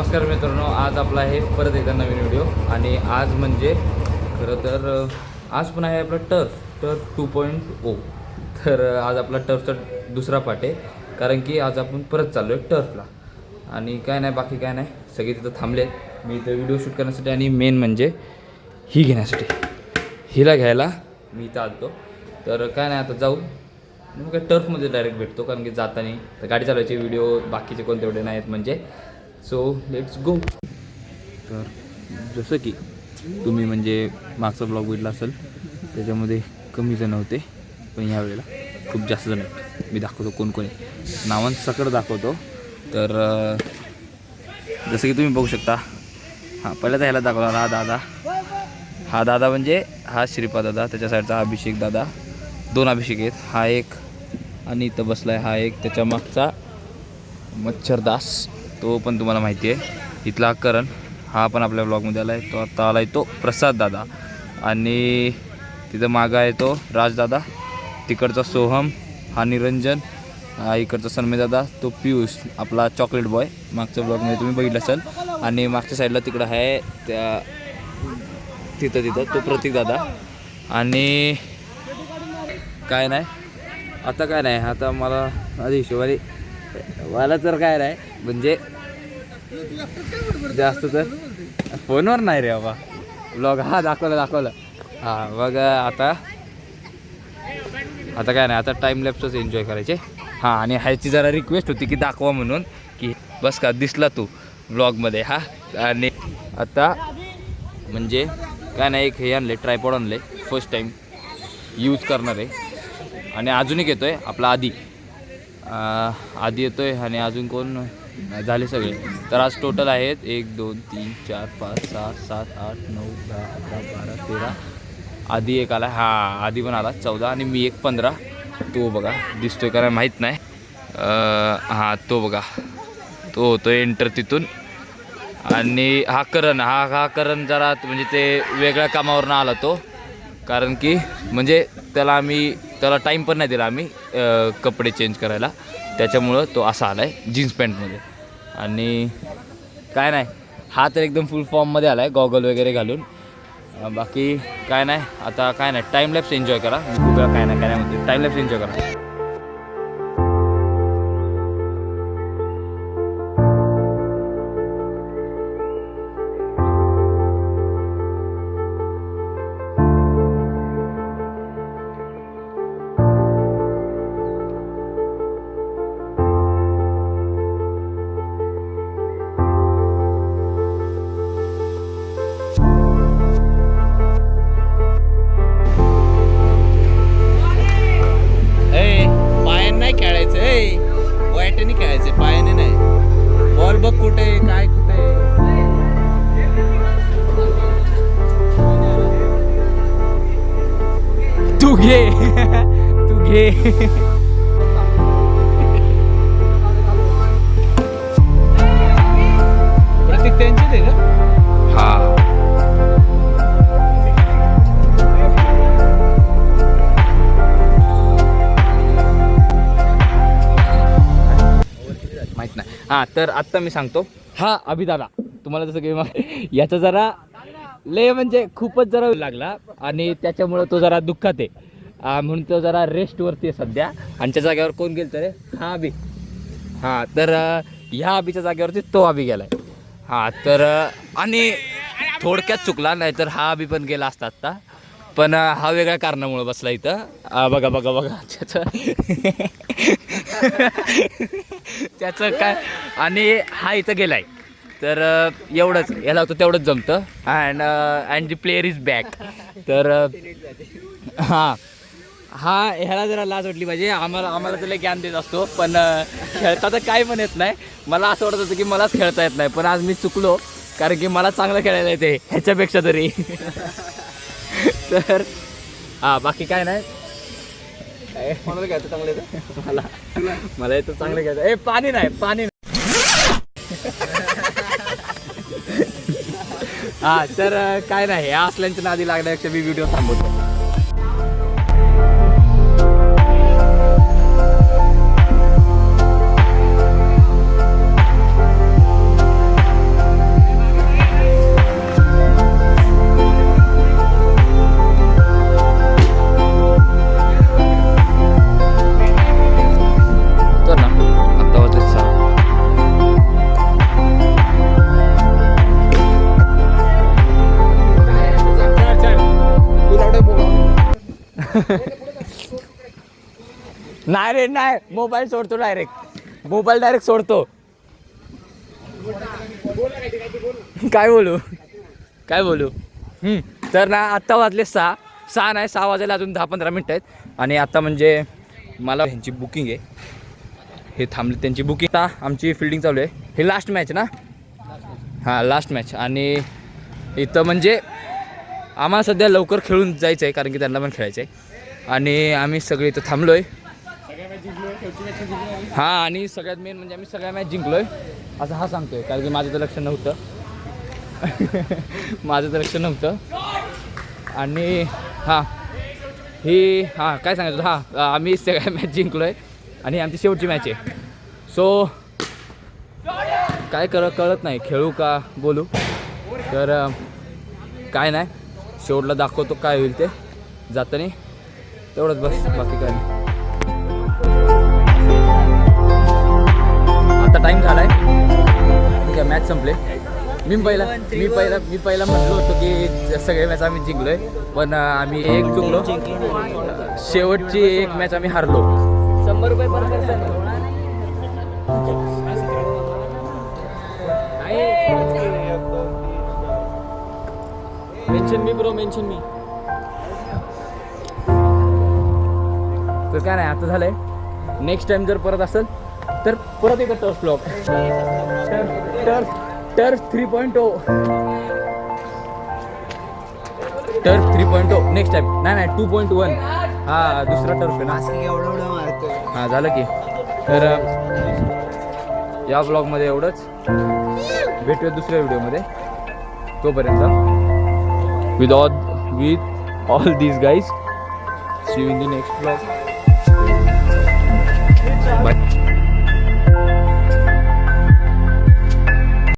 नमस्कार मित्रांनो, आज आपला आहे परत एकदा नवीन व्हिडिओ. आणि आज म्हणजे खरं तर आज पण आहे आपला टर्फ 2.0. तर आज आपला टर्फचा दुसरा पार्ट आहे, कारण की आज आपण परत चाललो आहे टर्फला. आणि काय नाही, बाकी काय नाही, सगळे तिथं थांबले आहेत मी इथं व्हिडिओ शूट करण्यासाठी. आणि मेन म्हणजे ही घेण्यासाठी, हिला घ्यायला मी इथं आलतो. तर काय नाही, आता जाऊ मग काय टर्फमध्ये डायरेक्ट भेटतो, कारण की जाताना तर गाडी चालवायचे व्हिडिओ बाकीचे कोणते एवढे नाही आहेत म्हणजे. So let's go. तर जसं की तुम्ही म्हणजे मागचा ब्लॉग बघितला असेल, त्याच्यामध्ये कमी जण होते, पण ह्यावेळेला खूप जास्त जण आहेत. मी दाखवतो कोण कोणी नावांसकट दाखवतो. तर जसं की तुम्ही बघू शकता, हां पहिला तर ह्याला दाखवला हा दादा म्हणजे हा श्रीपाद दादा, त्याच्या साईडचा अभिषेक दादा, 2 अभिषेक आहेत, हा एक आणि इथं बसला आहे हा एक, त्याच्या मागचा मच्छरदास, तो पण तुम्हाला माहिती आहे. इथला करण हा पण आपल्या ब्लॉगमध्ये आला आहे. तो आता आला आहे तो प्रसाद दादा. आणि तिथं मागं आहे तो राजदादा, तिकडचा सोहम, हा निरंजन, इकडचा सन्मय दादा, तो पियुष आपला चॉकलेट बॉय, मागच्या ब्लॉगमध्ये तुम्ही बघितलं असेल. आणि मागच्या साईडला तिकडं आहे त्या तिथं तो प्रतीक दादा. आणि काय नाही, आता काय नाही, आता मला आधी हिशोबाने मला तर काय नाही म्हणजे जास्त तर फोनवर नाही रे बाबा ब्लॉग. हा दाखवलं हां मग आता काय नाही, आता टाईम लॅप्सच एन्जॉय करायचे. हां आणि ह्याची जरा रिक्वेस्ट होती की दाखवा म्हणून, की बस का दिसला तू ब्लॉगमध्ये. हा आणि आता म्हणजे काय नाही, एक हे आणले, ट्रायपॉड आणले, फर्स्ट टाईम यूज करणार आहे. आणि अजून एक येतो आहे आपला आधी येतो आहे. आणि अजून कोण झाले सगळे. तर आज टोटल आहेत 1 2 3 4 5 6 7 8 9 10 11 12 13. आधी एक आला, हां आधी पण आला 14, आणि मी एक 15. तो बघा दिसतोय का माहीत नाही. हां तो बघा, तो होतो एंटर तिथून. आणि हा करण जरा म्हणजे ते वेगळ्या कामावरून आला तो, कारण की म्हणजे त्याला टाईम पण नाही दिला आम्ही कपडे चेंज करायला, त्याच्यामुळं तो असा आला आहे जीन्स पॅन्टमध्ये. आणि काय नाही, हा तर एकदम फुल फॉर्ममध्ये आला आहे गॉगल वगैरे घालून. बाकी काय नाही, आता काय नाही, टाईम लॅप्स एन्जॉय करा. खूप वेळा काय नाही म्हणते, टाईम लॅप्स एन्जॉय करा. वाईटने खेळायचे, पायाने नाही. बॉल बघ कुठे काय कुठे. तू घे प्रत्येक त्यांचे दे का. हा माहीत नाही. हां तर आत्ता मी सांगतो. हा अभिदादा तुम्हाला जसं की याचा जरा लय म्हणजे खूपच जरा लागला, आणि त्याच्यामुळं तो जरा दुःखात आहे, म्हणून तो जरा रेस्टवरती आहे सध्या. आणि त्या जागेवर कोण गेलं तर हा अभि. हां तर ह्या अभिच्या जागेवरती तो अभि गेला आहे. हां तर आणि थोडक्यात चुकला, नाहीतर हा अभि पण गेला असता आत्ता, पण हा वेगळ्या कारणामुळे बसला इथं. बघा त्याचं काय. आणि हा इथं गेलाय, तर एवढंच याला होतं, तेवढंच जमतं. And the player is back. तर हां ह्याला जरा लाज वाटली पाहिजे. आम्हाला त्याला ज्ञान देत असतो, पण खेळता तर काय पण येत नाही. मला असं वाटत होतं की मलाच खेळता येत नाही, पण आज मी चुकलो, कारण की मला चांगलं खेळायला येते ह्याच्यापेक्षा तरी. तर बाकी काय नाही. कोणाला घ्यायचं चांगलं येतं मला येतं चांगलं घ्यायचं. पाणी नाही. तर काय नाही, या असल्यांच्या नादी लागण्यापेक्षा मी व्हिडिओ थांबवतो. नाही रे नाही, मोबाईल सोडतो डायरेक्ट, मोबाईल डायरेक्ट सोडतो. काय बोलू काय बोलू. तर ना आत्ता वाजले 6 नाही 6 वाजायला अजून 10-15 मिनटं आहेत. आणि आता म्हणजे मला ह्यांची बुकिंग आहे, हे थांबले त्यांची बुकिंग. आता आमची फिल्डिंग चालू आहे. हे लास्ट मॅच ना, हां लास्ट मॅच. आणि इथं म्हणजे आम्हाला सध्या लवकर खेळून जायचं आहे कारण की त्यांना पण खेळायचं आहे. आणि आम्ही सगळे इथं थांबलो आहे. हां आणि सगळ्यात मेन म्हणजे आम्ही सगळ्या मॅच जिंकलो आहे असं हा सांगतोय कारण की माझं तर लक्ष नव्हतं. माझं तर लक्ष नव्हतं. आणि हां ही हां काय सांगायचं, हां आम्ही सगळ्या मॅच जिंकलो आहे आणि आमची शेवटची मॅच आहे. सो काय कळत नाही खेळू का बोलू. तर काय नाही, शेवटला दाखवतो काय होईल ते जाताना, तेवढंच बस, बाकी काय नाही. आता टाईम झाला आहे, ठीक आहे मॅच संपले. मी पहिला म्हटलो होतो की सगळे मॅच आम्ही जिंकलो आहे, पण आम्ही एक चुकलो, शेवटची एक मॅच आम्ही हारलो. 100 रुपये per person. Mention me bro, mention me. तर काय नाही, आता झालंय. नेक्स्ट टाइम जर परत असेल तर परत एकदा turf blog, turf 3.0, turf 3.0 next time. नाही 2.1. हा दुसरा टर्फ आहे ना. हां झालं की. तर या ब्लॉगमध्ये एवढंच, भेटूया दुसऱ्या व्हिडिओमध्ये. तोपर्यंत with all these guys, see you in the next vlog. Bye.